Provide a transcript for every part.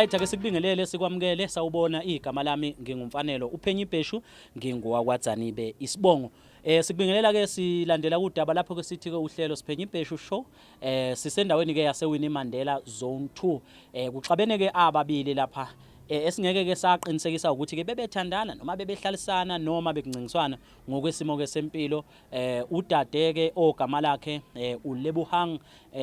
Alright, ake sikubingelele sikwamukele sawubona igama lami ngingumfanelo uPhenyi Bheshu ngingowakwaDzanibe isibongo. Sikubingelela ke silandela udaba lapho ke sithi ke uhlelo Siphenyi Bheshu show. Sisendaweni ke yase Winnie Mandela Zone 2. Kuxabene ke ababili lapha. Esingeke ke saqinisekisa ukuthi ke bebethandana noma bebehlalisana noma bekuncingiswana ngokwesimo ke sempilo. Udade ke ogama lakhe uLebuhang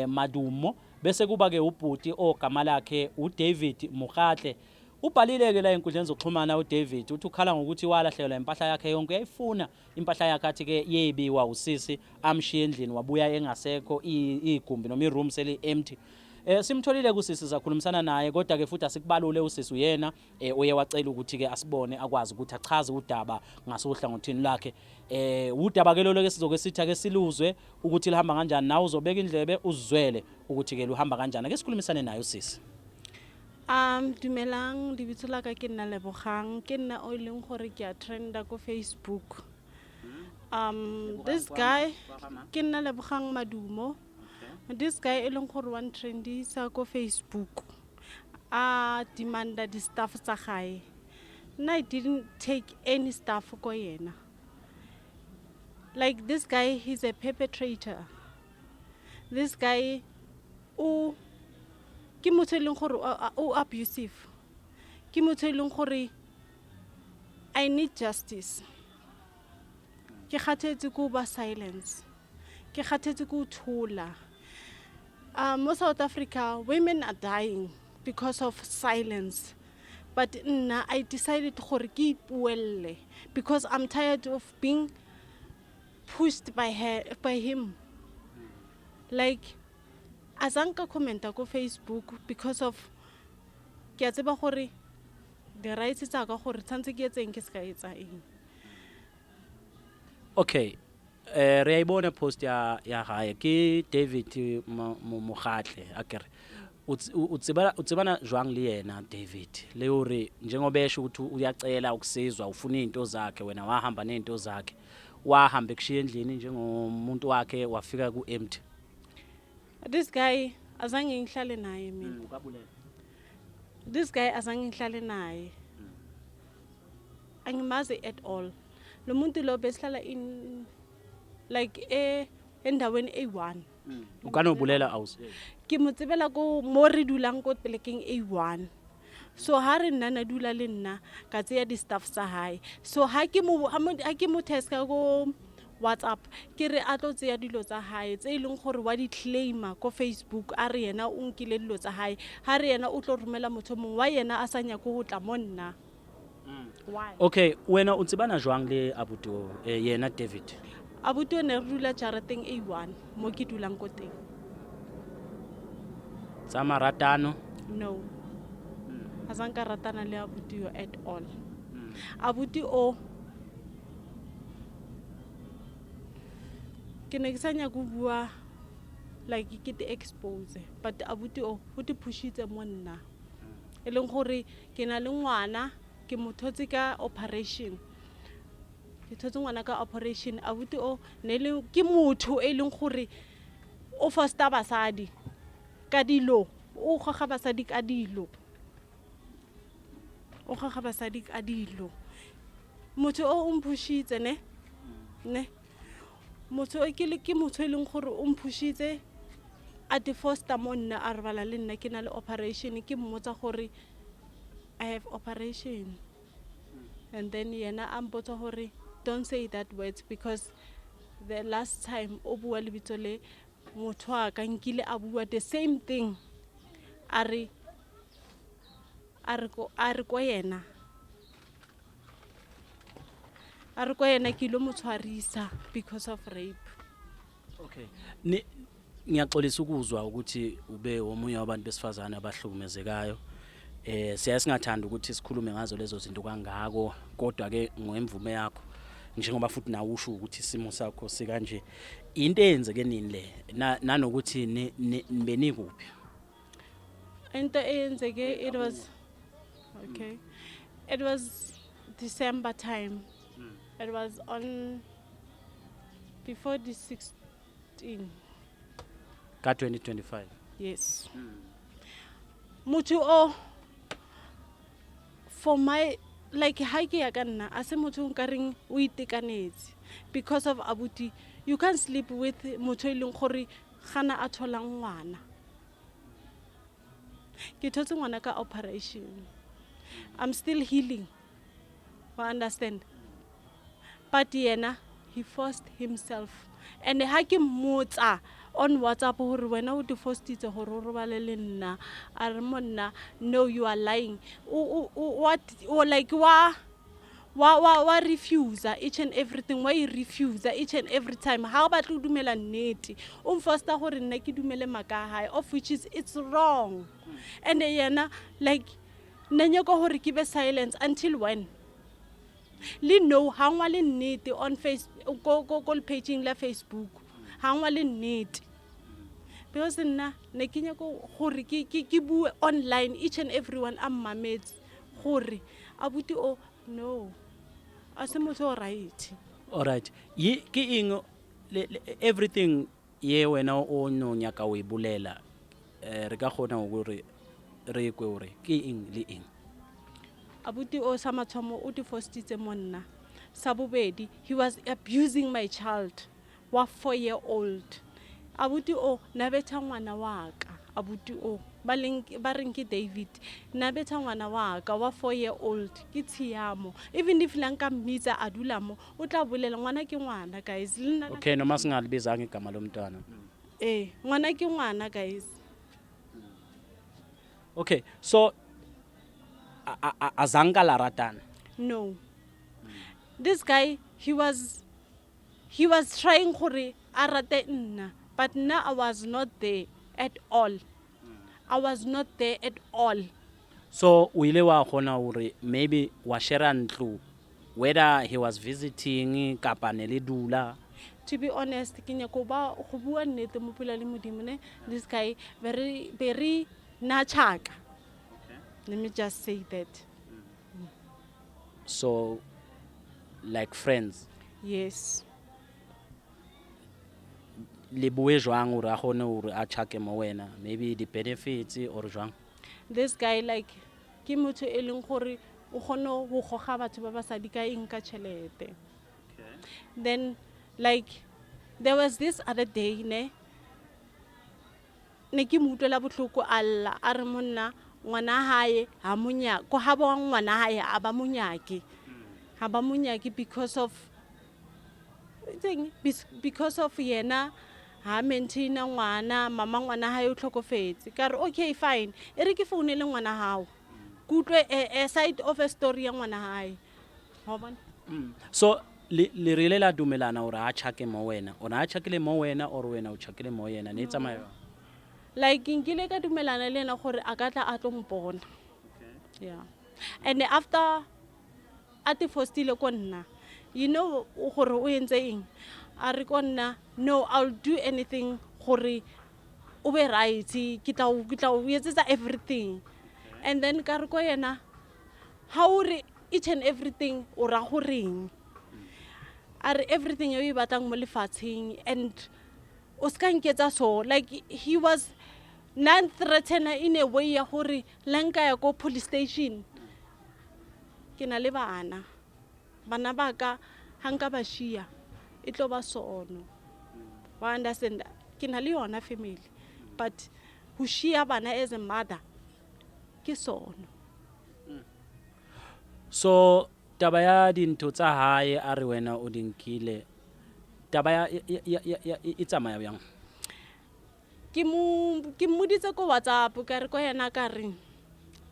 Madumo, bese kuba ke ubhuti ogama lakhe uDavid Mokgatle. Ubhalile ke la enkundleni zokuxhumana uDavid uthi ukhala ngokuthi walahlekelwa impahla yakhe yonke, uyayifuna impahla yakhe athi ke yebiwa usisi, amshiya endlini wabuya engasekho, igumbi noma iroom seli empty. Simtholile kusisi sakhulumisana naye, kodwa ke futhi asikubalule usisi uyena oye wacela ukuthi ke asibone akwazi ukuthi achaze udaba ngasohlangothini lakhe. Udaba ke lolo ke sizoke sithi ake siluzwe ukuthi lihamba kanjani, nawe uzobeka indlebe uzwele ukuthi ke luhamba kanjani. Ake sikhulumisane naye usisi. Dumelang, lebitso la ka ke nna Lebogang, ke nna o leng gore ke a trenda ko Facebook. This guy ke nna Lebogang Madumo. This guy e leng gore one trendisa ko Facebook. Demanda di stuff tsa gae. I didn't take any stuff ko yena. Like this guy, he's a perpetrator. This guy ke motho e leng gore o abusive. Ke motho e leng gore I need justice. Ke kgathetse ko ba silence. Ke kgathetse ko thola. Most South Africa, women are dying because of silence. But I decided gore ke ipuelle because I'm tired of being pushed by him. Like, azanka commenta ko Facebook because of ke a tseba gore the rights tsa ka gore tshantse ke etseng ke ska etsa eng. Okay. Re ayibona post ya hae ke David Mokgatle akere. Utsibana jwang le yena David le hore njengoba esho ukuthi uyacela ukusizwa, ufuna izinto zakhe, wena wahamba nezinto zakhe, wahamba ekushiya endlini njengomuntu wakhe wafika ku empty. This guy azange ngihlale naye mina. This guy azange ngihlale naye. Angimazi at all. Lo muntu lo besihlala in like endaweni A1. Ukana ubulela aus. Ke motsebela ko mo re dulang ko plekeng A1. So ha re nna na dula le nna ka tseya di staff tsa hae. So ha ke mo test ka go WhatsApp ke re a tlo tseya dilo tsa hae tse ileng gore wa di claima ko Facebook a re yena o nkile dilo tsa hae, ha re yena o tlo romela motho mongwe wa yena a sa nya go tla mo nna. Why? Okay, wena utsibana jwang le abuto yena David? Abuti ne re dula jarateng A1 mo ke dulang ko teng. Tsa maratano? No. Azanka ratana le abuti yo at all. Abuti o ke ne ke sanya go bua like ke te expose, but abuti o te pushitse mo nna. E leng gore ke na le ngwana, ke mothotse ka operation. Ke thotse ngwana ka operation. Abuti o ne le ke motho e leng gore o foster basadi ka dilo, o goga basadi ka dilo. O goga basadi ka dilo. Motho o mphushitse ne. Motho o ke motho e leng gore o mphushitse a di foster mo nna a re bala le nna ke na le operation, ke mmotsa gore I have operation. And then yena a mpotsa gore don't say that words because the last time o bua lebitso le motho a ka nkile a bua the same thing. A re ko yena. A re ko yena ke lo motshwarisa because of rape. Okay. Ngiyaxolisa ukuzwa ukuthi ube omunye wabantu besifazana abahlukumezekayo. Siyasingathanda ukuthi sikhulume ngazo lezo zinto kangako, kodwa ke ngoemvume yakho njengoba futhi nawe usho ukuthi isimo sakho sikanje, into eyenzeke nini le nanokuthi benikuphi? Into eyenzeke, it was December time. It was on before the 16 ka 2025. Yes. Motho o for my like ha ke ya ka nna a se motho o nkareng o itekanetse because of abuti you can't sleep with motho e leng gore gana a tholang ngwana ke thotse ngwana ka operation I'm still healing I understand but yena he forced himself and ha ke mmotsa on WhatsApp hore wena o defostitse hore o robale le nna a re monna no you are lying what like wa refuse each and everything why you refuse each and every time ha ba tlo dumela nnete o mfosta hore nna ke dumele maka hae of which is it's wrong and yena like nanya go hore ke be silence until when le no hangwa le nnete on Facebook go paging la Facebook hangwa le nnete because nna ne ke nyako gore ke bue online each and everyone am mamets gore abuti o no ase motho right all right ke eng everything ye wena o no nyaka o ibulela re ka gona gore re kwe gore ke eng le eng abuti o sa mathomo o defostitse monna sa bobedi he was abusing my child wa 4-year-old abuti o nabetha ngwana waka abuti o ba reng ke David nabetha ngwana waka wa 4-year-old ke Tshiamo even if lanka mmitsa a dula mo o tla bolela ngwana ke ngwana guys okay noma singalibizanga igama lomntwana ngwana ke ngwana guys okay so azanka la ratana no this guy he was trying gore a rate nna but now I was not there at all I was not there at all so o ile wa gona gore maybe wa share ntlo whether he was visiting kapa ne le dula to be honest ke nyako ba go bua nnete mo pula le modimo ne this guy very nachaka let me just say that so like friends yes le bue jwang gore a gone gore a chake mo wena maybe the benefits or jwang this guy like ke motho e leng gore o gone go goga batho ba ba sa di ka eng ka tšhelete then like there was this other day ne ke mutlela botlhoko alla a re monna ngwana hae ha munya ko ha ba ngwana hae a ba munyake ha ba munyake because of yena ha maintaina ngwana mama ngwana hae o tlhokofetse ka re okay fine e re ke foune le ngwana hao kutlwe a side of a story ya ngwana hae ho bona so le rile la dumelana gore a chake mo wena ona a chakile mo wena or wena o chakile mo yena ne tsamaya like nkile ka dumelana le ena gore a ka tla a tlo mpona yeah and after a te fostile ko nna you know gore o entse eng a re ko nna no I'll do anything gore o be right ke tla o etsetsa everything and then ka re ko yena how re each and everything o ra goreng are everything you batlang mo lefatsheng and o ska nketsa so like he was non-threatener in a way ya gore lanka ya go police station ke na le bana ba ka hanka ba shia e tlo ba sono wa understand ke na le yona family but ho shia bana as a mother ke sono so taba ya dintho tsa hae a re wena o dinkile taba ya e tsamaya yang ke mmoditse ko WhatsApp ka re ko yena ka reng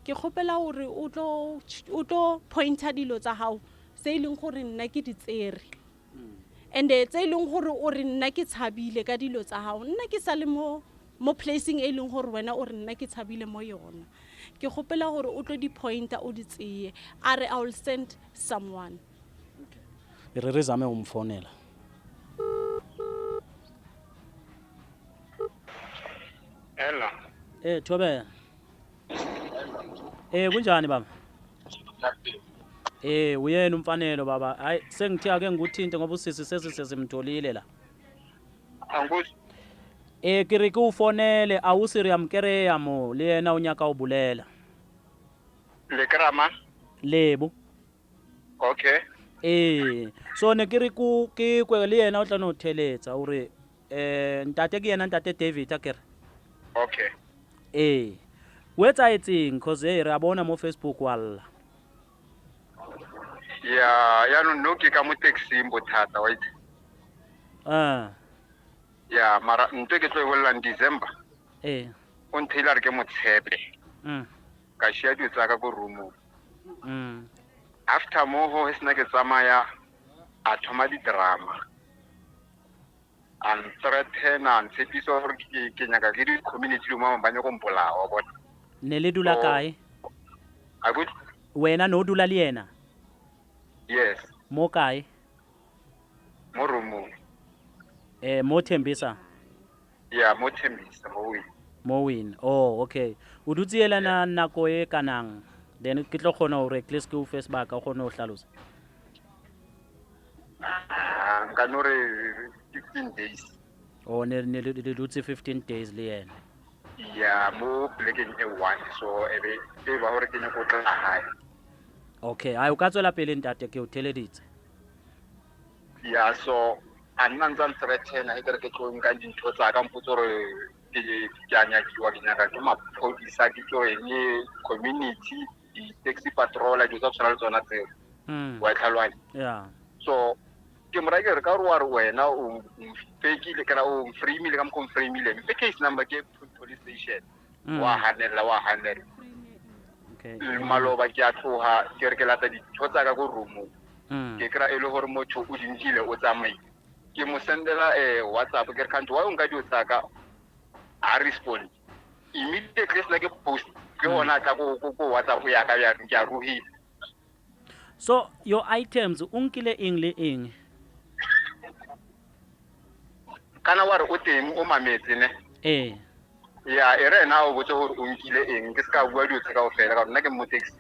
ke gopela gore o tlo pointer dilo tsa hao se ileng gore nna ke ditsere and tse ileng gore o re nna ke tshabile ka dilo tsa hao nna ke sa le mo placing e leng gore wena o re nna ke tshabile mo yona ke gopela gore o tlo di pointer o di tseye are I will send someone re zame go mfonela Hello. Thobe kunjani baba uyena umfanelo baba hayi sengithi ake ngikuthinte ngoba usisi sesimtholile la Anguthi ke re ke ufonele awusiri yamkereya mo le yena unyaka ubulela le krama Lebo. Okay. So ne ke re ke kwe le yena o tla no theletsa hore ntate ke yena ntate David a kere. Okay. O etsa etseng cause re a bona mo Facebook walla. Ya no ke ka mo taxing bothata wa itse. Ya mara ntwe ke tlo e bolla in December. O nthila re ke mo tshepe. Ka shia di tsaka go room. After mo ho sena ke tsamaya a thoma di drama. And threaten and tshepiso hore ke nyaka ke di community lo mama ba nyako mpolao bona. Ne le dula kae? A good. Wena no dula le yena? Yes. Mo kae? Mo room. Mo Thembisa. Yeah, mo Thembisa mo win. Mo win. Oh, okay. O dutse elana nako e kanang. Then ke tlo khona hore class ke o face ba ka khona o hlalosa. Ka no re 15 days. Oh, ne dutse 15 days le yena. Yeah, mo plekeng e one so ebe e ba hore ke ne go tla hae. Okay, ay o ka tswela pele ntate ke o theleditse. Yeah, so anna ntsa threaten ha ke tlo nka dintho tsa ka mpotso re ke anya kiwa ke nyaka ke maphodisa ke tlo ene community di taxi patrol di tsa tshwana le tsona tseo. Wa tlhalwanya. Yeah. So ke mra ke re ka ro wa re wena o fake le kana o free me le ka mo confirm le me case number ke police station wa hanela Okay. maloba ke a tloha ke re ke lata di tshotsa ka go room ke kra e le hore motho o dinkile o tsamai ke mo sendela WhatsApp ke re kanto wa nka di tsaka a respond immediately sna ke post ke hona tla go WhatsApp ya ka ya ke a ruhi. So your items unkile eng le eng? Kana wa re o teng o mametse ne ya ere na o botse hore o nkile eng ke ska bua di tsaka o fela ka nna ke mo taxi.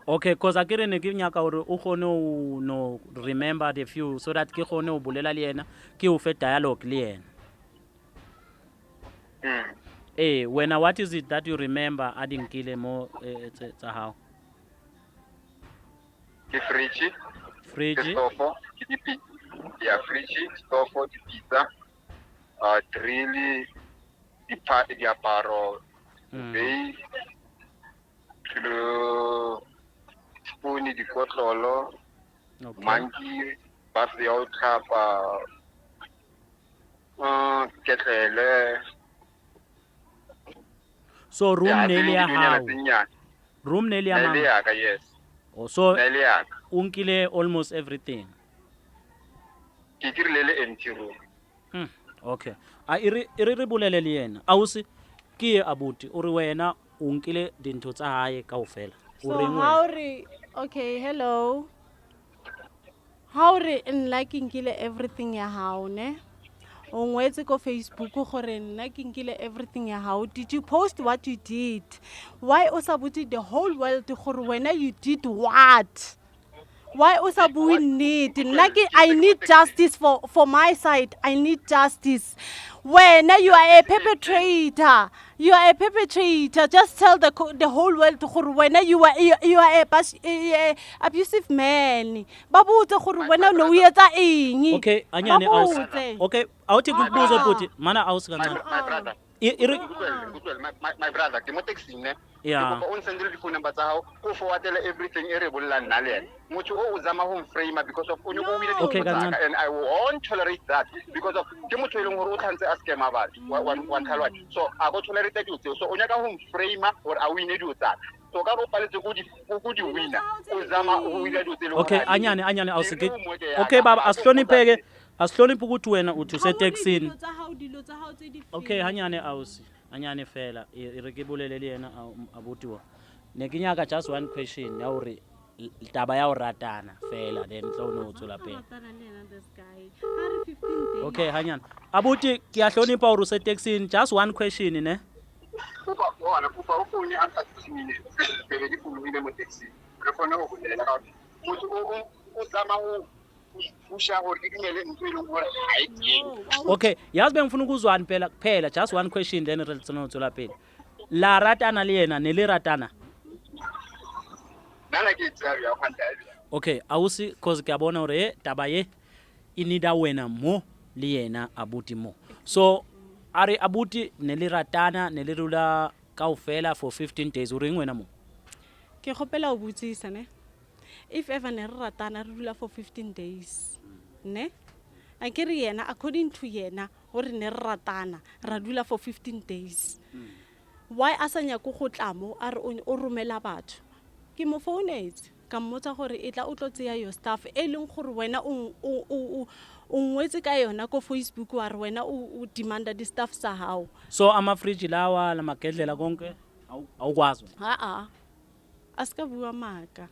Okay, cause akere ne ke nyaka hore o khone o no remember the few so that ke khone o bolela le yena ke o fe dialogue le yena. When what is it that you remember adding kile mo tsa how? Ke fridge, stofo, ya fridge, stofo, di pizza, drill, di aparo, bay, spoon, di kotlolo, monkey, bus ya o tlhapa, ketlele. So room ne le ya how? Room ne le ya mang? Yes. Oh, so unkile almost everything. Ke le empty room. Okay. A iri bolele le yena. Ausi ke abuti o re wena unkile dintho tsa hae kaofela. So how re okay, hello. How re nna ke nkile everything ya hao ne? O ngwetse ko Facebook gore nna ke nkile everything ya hao. Did you post what you did? Why o sa botse the whole world gore wena you did what? Why o sa bue nnete? Nna ke I need justice for my side. I need justice. Wena you are a perpetrator. You are a perpetrator. Just tell the whole world gore wena you are a abusive man. Babutse gore wena no yetsa eng? Okay, anyane aus. Okay, awuthi kubuzo futhi mana awusikancane. My brother. My brother, ke mo texting ne. Yeah. Ke on sendele di phone number tsa hao, ko forwardele everything e re bolla nna le ena. Motho o zama ho frame because of onye go wile di tsaka and I won't tolerate that because of ke motho eleng hore o tlhantse a scam batho. One thalwa. So a go tolerate di tseo. So onya ka ho frame or a wine di tsaka. So ka go paletse go di winner. O zama ho wile di tseo. Okay, anyane awusike. Okay baba, asihlonipheke ukuthi wena uthi usetaxini. Okay, hanyane awusi. Anyane fela re ke bolele le yena abuti wa. Ne ke nyaka just one question ya hore taba ya o ratana fela then tlo no tsola pele. Okay, hanyane. Abuti ke a hlonipha hore usetaxini just one question ne. Kufa ufuni after 6 minutes. Bele di phumile mo taxi. Re fona go bolela ka motho o zama ho usha hore ke dimele ntwe le hore ha e teng. Okay, yazi bengifuna ukuzwana phela just one question then re tsona tsola pele. La ratana le yena ne le ratana? nana ke tsaya ya khanta okay awusi cause ke abona hore taba ye inida wena mo le yena abuti mo so are abuti neliratana nelirula kaofela for 15 days o reng wena mo ke gopela o botsisa ne if ever ne re ratana re dula for 15 days ne a ke re yena according to yena gore ne re ratana ra dula for 15 days why asanya go tlamo a re o romela batho ke mo founetse ka mmotsa gore e tla o tlotseya your stuff e leng gore wena o ngwetse ka yona ko Facebook wa re wena o demanda di stuff sa hao so ama fridge lawa la magedlela konke awukwazi aska bua maka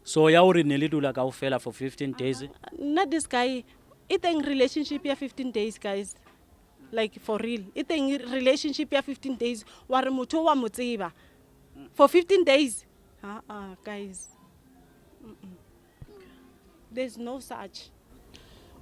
so ya uri nelidula kaofela for 15 days not this guy it in relationship ya 15 days guys like for real it in relationship ya 15 days wa re motho wa motseba for 15 days guys there's no such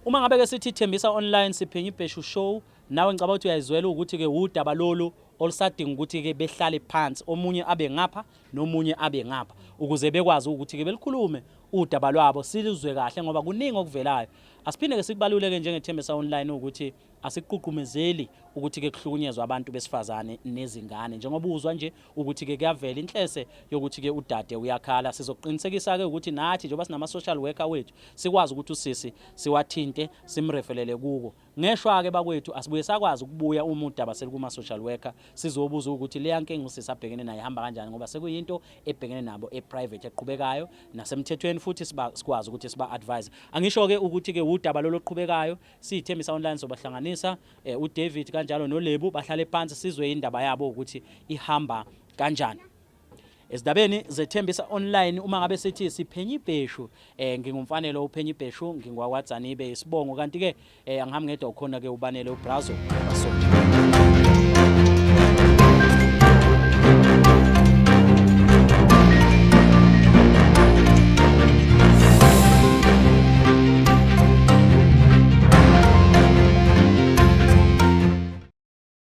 uma ngabe ke sithi Thembisa online siphenye ibheshu show nawe ngicaba ukuthi uyayizwela ukuthi ke udaba lolu olusadinga ukuthi ke behlale phansi omunye abe ngapha nomunye abe ngapha ukuze bekwazi ukuthi ke belikhulume udaba lwabo silizwe kahle ngoba kuningi okuvelayo asiphinde ke sikubaluleke njengethembisa online ukuthi asikuqhuqumezeli ukuthi ke kuhlukunyezwa abantu besifazane nezingane njengoba uzwa nje ukuthi ke kuyavela inhlese yokuthi ke udade uyakhala sizoqinisekisa ke ukuthi nathi njengoba sinama social worker wethu sikwazi ukuthi usisi siwathinte simrefelele kuko ngeshwa ke bakwethu asibuye sakwazi ukubuya uma udaba selikuma social worker sizobuza ukuthi le yankinga usisi abhekene nayo ihamba kanjani ngoba sekuyinto ebhekene nabo eprivate eqhubekayo nasemthethweni futhi sikwazi ukuthi siba advise angisho ke ukuthi ke udaba loqhubekayo sithembisa online sobahlanganisa uDavid kanjalo noLebu bahlale phansi sizwe indaba yabo ukuthi ihamba kanjani esidabeni zethembisa online uma ngabe sithi siphenye ibheshu ngingumfanelo uphenye ibheshu ngingwakwadzanibe isibongo kanti ke angihambi ngedwa ukhona ke ubanele uBrazo